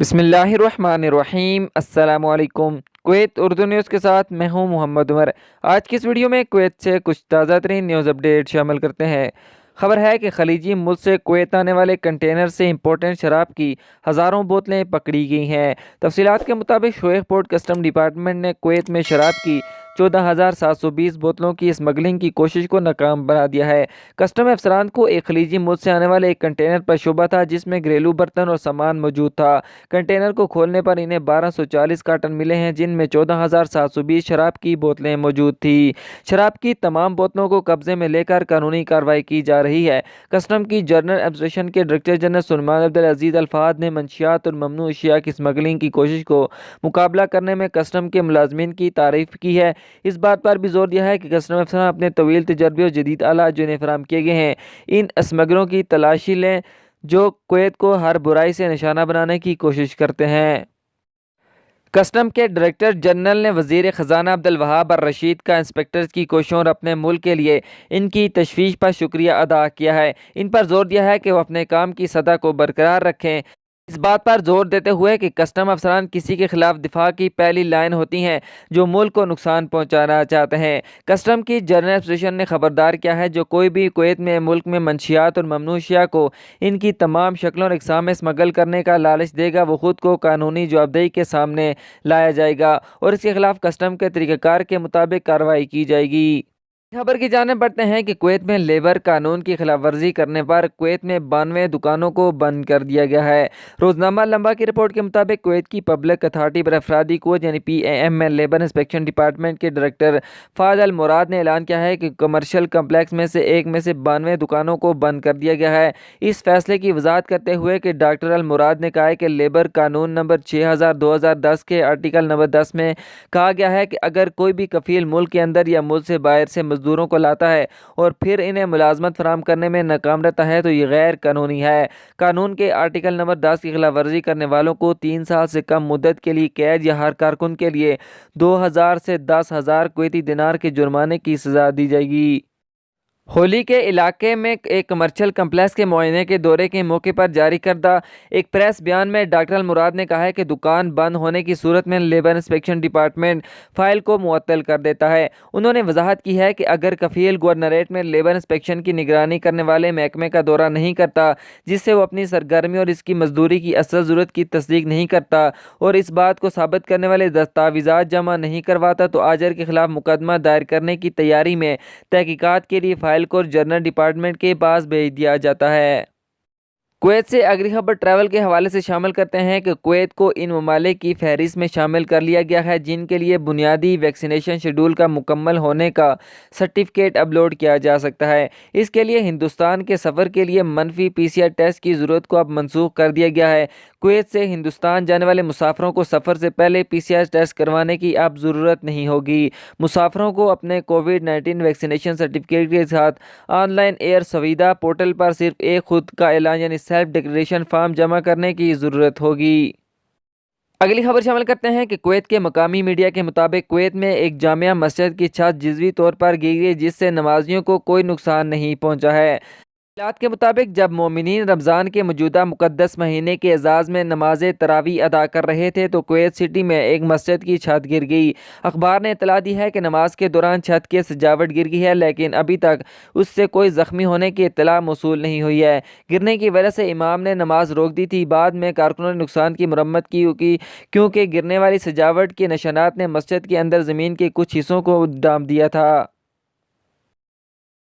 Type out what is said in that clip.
بسم اللہ الرحمن الرحیم۔ السلام علیکم۔ کویت اردو نیوز کے ساتھ میں ہوں محمد عمر۔ آج کی اس ویڈیو میں کویت سے کچھ تازہ ترین نیوز اپڈیٹ شامل کرتے ہیں۔ خبر ہے کہ خلیجی ملک سے کویت آنے والے کنٹینر سے امپورٹنٹ شراب کی ہزاروں بوتلیں پکڑی گئی ہیں۔ تفصیلات کے مطابق شویخ پورٹ کسٹم ڈپارٹمنٹ نے کویت میں شراب کی 14,720 بوتلوں کی اسمگلنگ کی کوشش کو ناکام بنا دیا ہے۔ کسٹم افسران کو ایک خلیجی ملک سے آنے والے ایک کنٹینر پر شبہ تھا جس میں گھریلو برتن اور سامان موجود تھا۔ کنٹینر کو کھولنے پر انہیں 1240 کارٹن ملے ہیں جن میں 14,720 شراب کی بوتلیں موجود تھیں۔ شراب کی تمام بوتلوں کو قبضے میں لے کر قانونی کارروائی کی جا رہی ہے۔ کسٹم کی جنرل ایڈمنسٹریشن کے ڈائریکٹر جنرل سلیمان عبدالعزیز الفہد نے منشیات اور ممنوع اشیاء کی اسمگلنگ کی کوشش کو مقابلہ کرنے میں کسٹم کے ملازمین کی تعریف کی ہے۔ اس بات پر بھی زور دیا ہے کہ کسٹم افسران اپنے طویل تجربے اور جدید آلات جو انہیں فراہم کیے گئے ہیں ان اسمگلروں کی تلاشی لیں جو کویت کو ہر برائی سے نشانہ بنانے کی کوشش کرتے ہیں۔ کسٹم کے ڈائریکٹر جنرل نے وزیر خزانہ عبدالوہاب الرشید کا انسپیکٹرز کی کوششوں اور اپنے ملک کے لیے ان کی تشویش پر شکریہ ادا کیا ہے۔ ان پر زور دیا ہے کہ وہ اپنے کام کی سطح کو برقرار رکھیں، اس بات پر زور دیتے ہوئے کہ کسٹم افسران کسی کے خلاف دفاع کی پہلی لائن ہوتی ہیں جو ملک کو نقصان پہنچانا چاہتے ہیں۔ کسٹم کی جنرل ایڈمنسٹریشن نے خبردار کیا ہے جو کوئی بھی کویت میں ملک میں منشیات اور ممنوع اشیاء کو ان کی تمام شکلوں اور اقسام میں اسمگل کرنے کا لالچ دے گا وہ خود کو قانونی جوابدہی کے سامنے لایا جائے گا اور اس کے خلاف کسٹم کے طریقہ کار کے مطابق کارروائی کی جائے گی۔ خبر کی جانب بڑھتے ہیں کہ کویت میں لیبر قانون کی خلاف ورزی کرنے پر کویت میں 92 دکانوں کو بند کر دیا گیا ہے۔ روزنامہ لمبا کی رپورٹ کے مطابق کویت کی پبلک اتھارٹی پر افرادی قوت یعنی PAM میں لیبر انسپیکشن ڈپارٹمنٹ کے ڈائریکٹر فہد المراد نے اعلان کیا ہے کہ کمرشل کمپلیکس میں سے 92 دکانوں کو بند کر دیا گیا ہے۔ اس فیصلے کی وضاحت کرتے ہوئے کہ ڈاکٹر المراد نے کہا ہے کہ لیبر قانون نمبر 6000/2010 کے آرٹیکل نمبر 10 میں کہا گیا ہے کہ اگر کوئی بھی کفیل ملک کے اندر یا ملک سے باہر سے مزدوروں کو لاتا ہے اور پھر انہیں ملازمت فراہم کرنے میں ناکام رہتا ہے تو یہ غیر قانونی ہے۔ قانون کے آرٹیکل نمبر 10 کی خلاف ورزی کرنے والوں کو 3 سال سے کم مدت کے لیے قید یا ہر کارکن کے لیے 2000 سے 10,000 کویتی دینار کے جرمانے کی سزا دی جائے گی۔ ہولی کے علاقے میں ایک کمرشل کمپلیکس کے معائنے کے دورے کے موقع پر جاری کردہ ایک پریس بیان میں ڈاکٹر المراد نے کہا ہے کہ دکان بند ہونے کی صورت میں لیبر انسپیکشن ڈپارٹمنٹ فائل کو معطل کر دیتا ہے۔ انہوں نے وضاحت کی ہے کہ اگر کفیل گورنریٹ میں لیبر انسپیکشن کی نگرانی کرنے والے محکمے کا دورہ نہیں کرتا جس سے وہ اپنی سرگرمی اور اس کی مزدوری کی اصل ضرورت کی تصدیق نہیں کرتا اور اس بات کو ثابت کرنے والے دستاویزات جمع نہیں کرواتا تو آجر کے خلاف مقدمہ دائر کرنے کی تیاری میں تحقیقات کے لیے فائل کو جنرل ڈپارٹمنٹ کے پاس بھیج دیا جاتا ہے۔ کویت سے اگلی خبر ٹریول کے حوالے سے شامل کرتے ہیں کہ کویت کو ان ممالک کی فہرست میں شامل کر لیا گیا ہے جن کے لیے بنیادی ویکسینیشن شیڈول کا مکمل ہونے کا سرٹیفکیٹ اپلوڈ کیا جا سکتا ہے۔ اس کے لیے ہندوستان کے سفر کے لیے منفی PCR ٹیسٹ کی ضرورت کو اب منسوخ کر دیا گیا ہے۔ کویت سے ہندوستان جانے والے مسافروں کو سفر سے پہلے PCR ٹیسٹ کروانے کی اب ضرورت نہیں ہوگی۔ مسافروں کو اپنے کووڈ-19 ویکسینیشن سرٹیفکیٹ کے ساتھ آن لائن ایئر سویدھا پورٹل پر صرف ایک خود کا اعلان یعنی سیلف ڈکلیریشن فارم جمع کرنے کی ضرورت ہوگی۔ اگلی خبر شامل کرتے ہیں کہ کویت کے مقامی میڈیا کے مطابق کویت میں ایک جامع مسجد کی چھت جزوی طور پر گر گئی جس سے نمازیوں کو کوئی نقصان نہیں پہنچا ہے۔ تفصیلات کے مطابق جب مومنین رمضان کے موجودہ مقدس مہینے کے اعزاز میں نماز تراویح ادا کر رہے تھے تو کویت سٹی میں ایک مسجد کی چھت گر گئی۔ اخبار نے اطلاع دی ہے کہ نماز کے دوران چھت کی سجاوٹ گر گئی ہے لیکن ابھی تک اس سے کوئی زخمی ہونے کی اطلاع موصول نہیں ہوئی ہے۔ گرنے کی وجہ سے امام نے نماز روک دی تھی۔ بعد میں کارکنوں نے نقصان کی مرمت کی کیونکہ گرنے والی سجاوٹ کے نشانات نے مسجد کے اندر زمین کے کچھ حصوں کو ڈھانپ دیا تھا۔